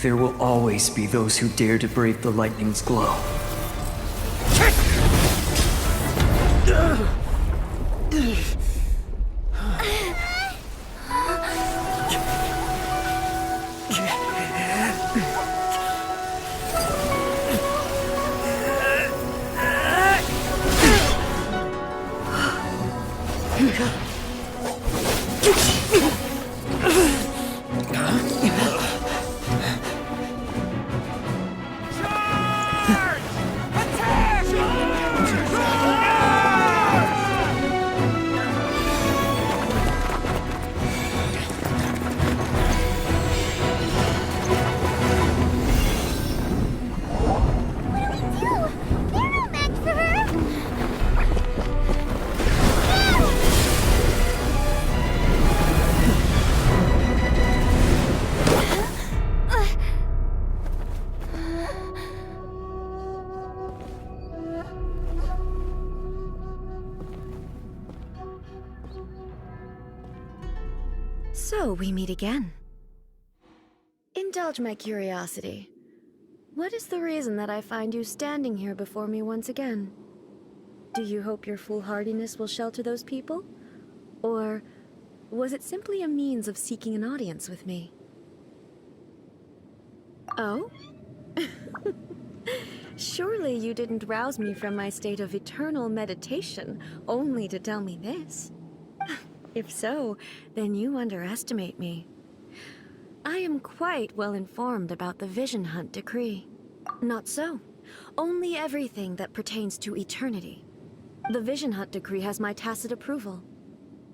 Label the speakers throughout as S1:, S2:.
S1: there will always be those who dare to brave the lightning's glow.
S2: So, we meet again. Indulge my curiosity. What is the reason that I find you standing here before me once again? Do you hope your foolhardiness will shelter those people? Or was it simply a means of seeking an audience with me? Oh? Surely you didn't rouse me from my state of eternal meditation only to tell me this. If so, then you underestimate me. I am quite well informed about the Vision Hunt decree. Not so. Only everything that pertains to eternity. The Vision Hunt decree has my tacit approval.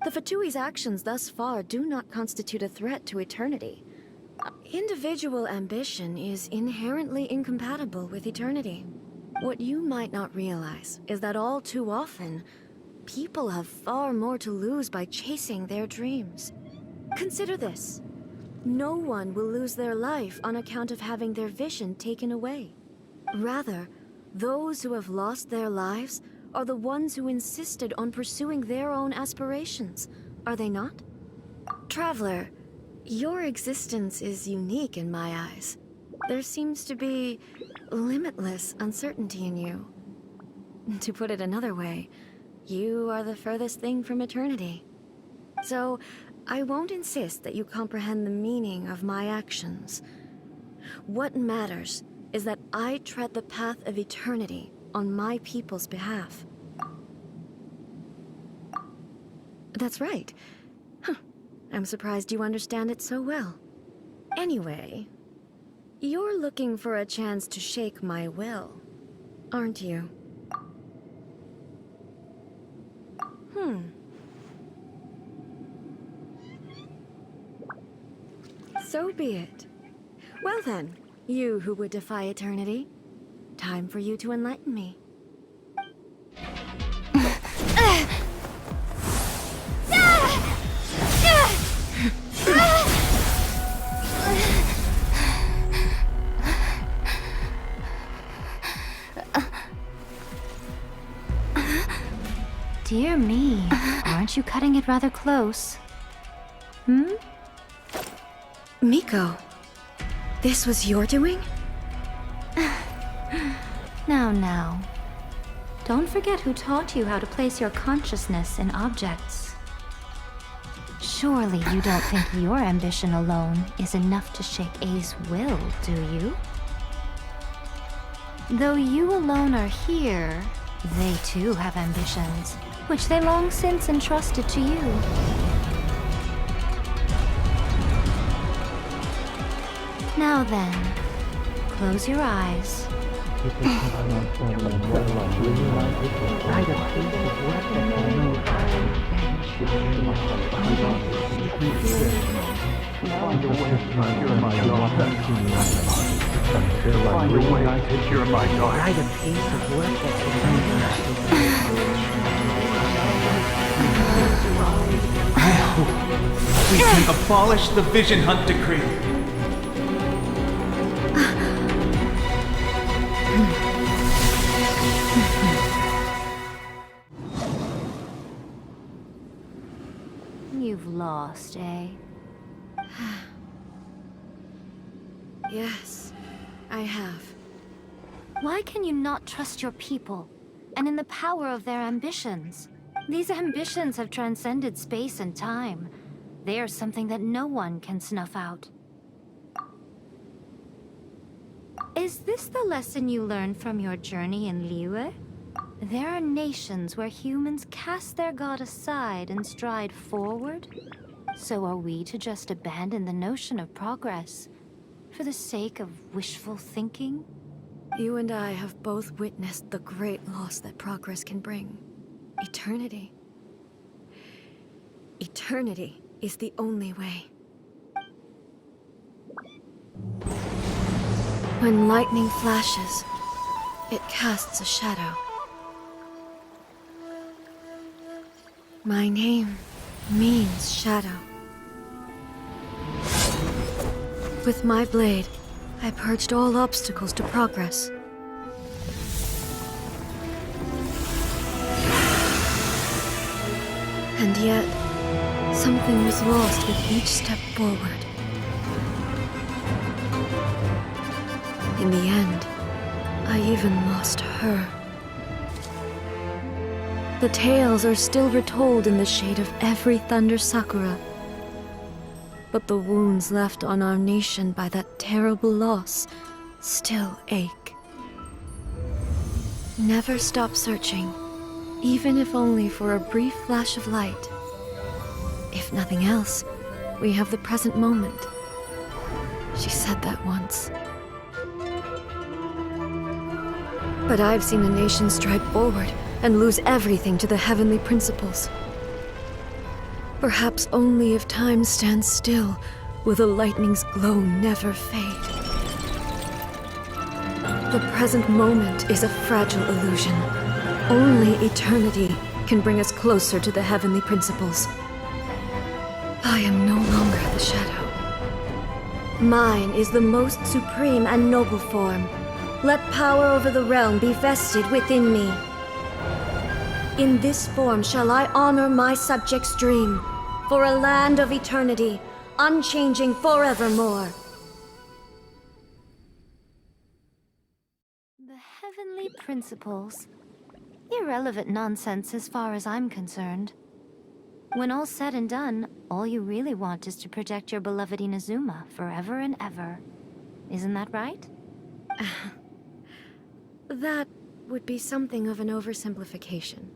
S2: The Fatui's actions thus far do not constitute a threat to eternity. Individual ambition is inherently incompatible with eternity. What you might not realize is that all too often, people have far more to lose by chasing their dreams. Consider this. No one will lose their life on account of having their vision taken away. Rather, those who have lost their lives are the ones who insisted on pursuing their own aspirations, are they not? Traveler, your existence is unique in my eyes. There seems to be limitless uncertainty in you. To put it another way, you are the furthest thing from eternity. So, I won't insist that you comprehend the meaning of my actions. What matters is that I tread the path of eternity on my people's behalf. That's right. Huh. I'm surprised you understand it so well. Anyway, you're looking for a chance to shake my will, aren't you? So be it. Well then, you who would defy eternity, time for you to enlighten me.
S3: Dear me, aren't you cutting it rather close?
S2: Miko, this was your doing?
S3: Now. Don't forget who taught you how to place your consciousness in objects. Surely you don't think your ambition alone is enough to shake A's will, do you? Though you alone are here, they too have ambitions, which they long since entrusted to you. Now then, close your eyes.
S4: We can abolish the Vision Hunt decree.
S3: You've lost, eh?
S2: Yes, I have.
S3: Why can you not trust your people, and in the power of their ambitions? These ambitions have transcended space and time. They are something that no one can snuff out. Is this the lesson you learned from your journey in Liyue? There are nations where humans cast their god aside and stride forward. So are we to just abandon the notion of progress for the sake of wishful thinking?
S2: You and I have both witnessed the great loss that progress can bring. Eternity. Eternity is the only way. When lightning flashes, it casts a shadow. My name means shadow. With my blade, I purged all obstacles to progress. And yet, something was lost with each step forward. In the end, I even lost her. The tales are still retold in the shade of every Thunder Sakura. But the wounds left on our nation by that terrible loss still ache. Never stop searching, even if only for a brief flash of light. If nothing else, we have the present moment. She said that once. But I've seen a nation stride forward and lose everything to the heavenly principles. Perhaps only if time stands still will the lightning's glow never fade. The present moment is a fragile illusion. Only eternity can bring us closer to the heavenly principles. I am no longer the shadow. Mine is the most supreme and noble form. Let power over the realm be vested within me. In this form shall I honor my subjects' dream, for a land of eternity, unchanging forevermore.
S3: The heavenly principles. Irrelevant nonsense as far as I'm concerned. When all's said and done, all you really want is to protect your beloved Inazuma forever and ever. Isn't that right?
S2: That would be something of an oversimplification.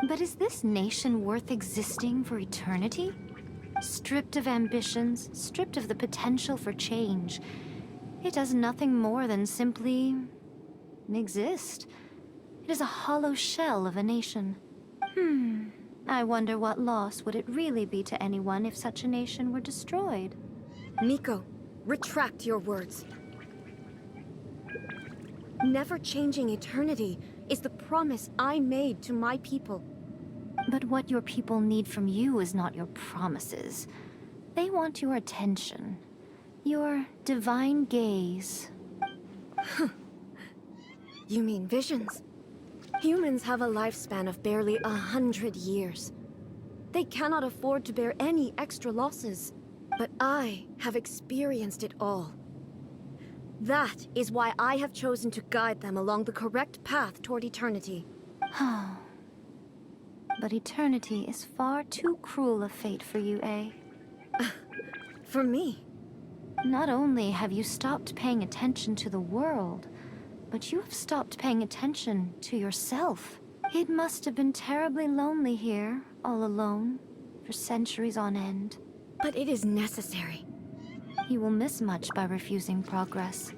S3: But is this nation worth existing for eternity? Stripped of ambitions, stripped of the potential for change, it does nothing more than simply exist. It is a hollow shell of a nation. I wonder what loss would it really be to anyone if such a nation were destroyed?
S2: Miko, retract your words. Never changing eternity is the promise I made to my people.
S3: But what your people need from you is not your promises. They want your attention. Your divine gaze.
S2: You mean visions? Humans have a lifespan of barely 100 years. They cannot afford to bear any extra losses. But I have experienced it all. That is why I have chosen to guide them along the correct path toward eternity.
S3: But eternity is far too cruel a fate for you, eh?
S2: For me?
S3: Not only have you stopped paying attention to the world, but you have stopped paying attention to yourself. It must have been terribly lonely here, all alone, for centuries on end.
S2: But it is necessary.
S3: You will miss much by refusing progress.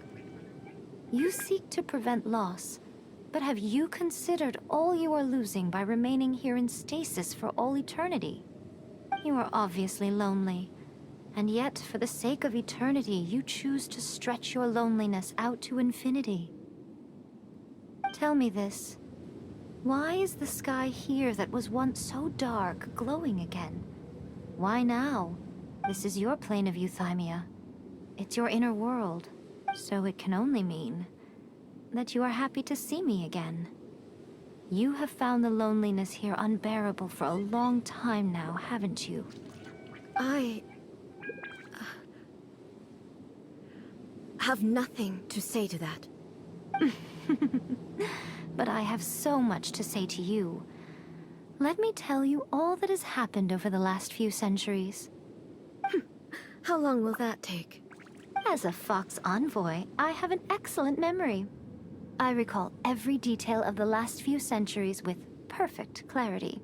S3: You seek to prevent loss, but have you considered all you are losing by remaining here in stasis for all eternity? You are obviously lonely, and yet for the sake of eternity, you choose to stretch your loneliness out to infinity. Tell me this. Why is the sky here that was once so dark glowing again? Why now? This is your plane of euthymia. It's your inner world, so it can only mean that you are happy to see me again. You have found the loneliness here unbearable for a long time now, haven't you?
S2: have nothing to say to that.
S3: But I have so much to say to you. Let me tell you all that has happened over the last few centuries.
S2: How long will that take?
S3: As a Fox envoy, I have an excellent memory. I recall every detail of the last few centuries with perfect clarity.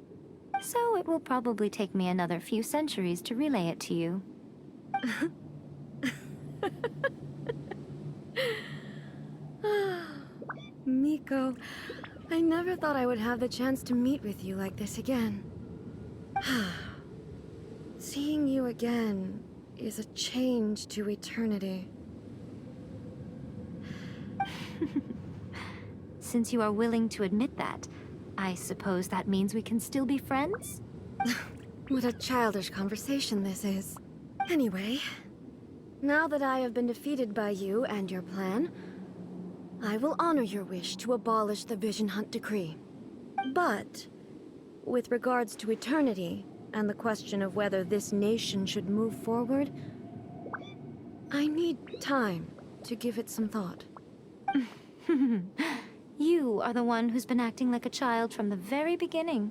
S3: So it will probably take me another few centuries to relay it to you.
S2: Miko, I never thought I would have the chance to meet with you like this again. Seeing you again is a change to eternity.
S3: Since you are willing to admit that, I suppose that means we can still be friends?
S2: What a childish conversation this is. Anyway, now that I have been defeated by you and your plan, I will honor your wish to abolish the Vision Hunt Decree. But, with regards to eternity, and the question of whether this nation should move forward, I need time to give it some thought.
S3: You are the one who's been acting like a child from the very beginning.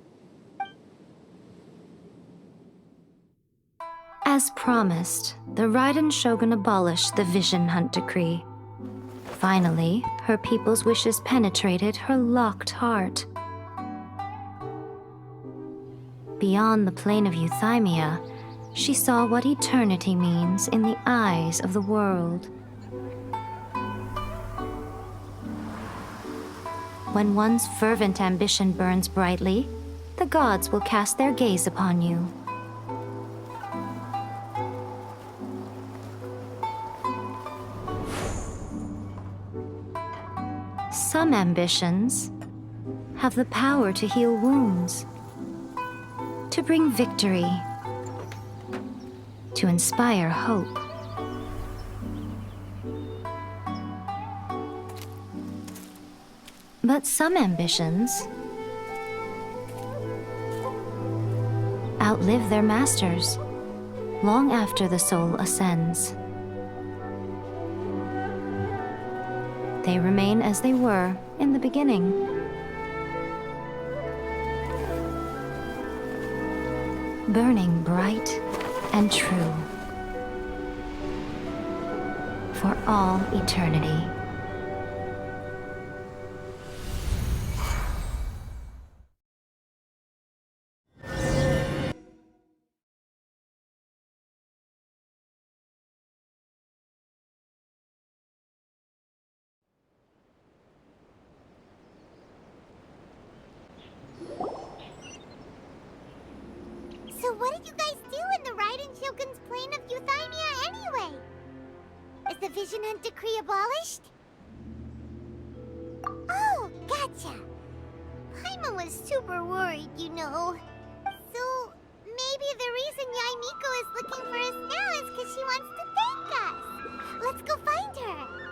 S3: As promised, the Raiden Shogun abolished the Vision Hunt Decree. Finally, her people's wishes penetrated her locked heart. Beyond the plane of Euthymia, she saw what eternity means in the eyes of the world. When one's fervent ambition burns brightly, the gods will cast their gaze upon you. Some ambitions have the power to heal wounds, to bring victory, to inspire hope. But some ambitions outlive their masters long after the soul ascends. They remain as they were in the beginning. Burning bright and true for all eternity.
S5: So what did you guys do in the Raiden Shogun's plane of Euthymia anyway? Is the Vision Hunt Decree abolished? Oh, gotcha. Paimon was super worried, you know. So maybe the reason Yae Miko is looking for us now is because she wants to thank us. Let's go find her.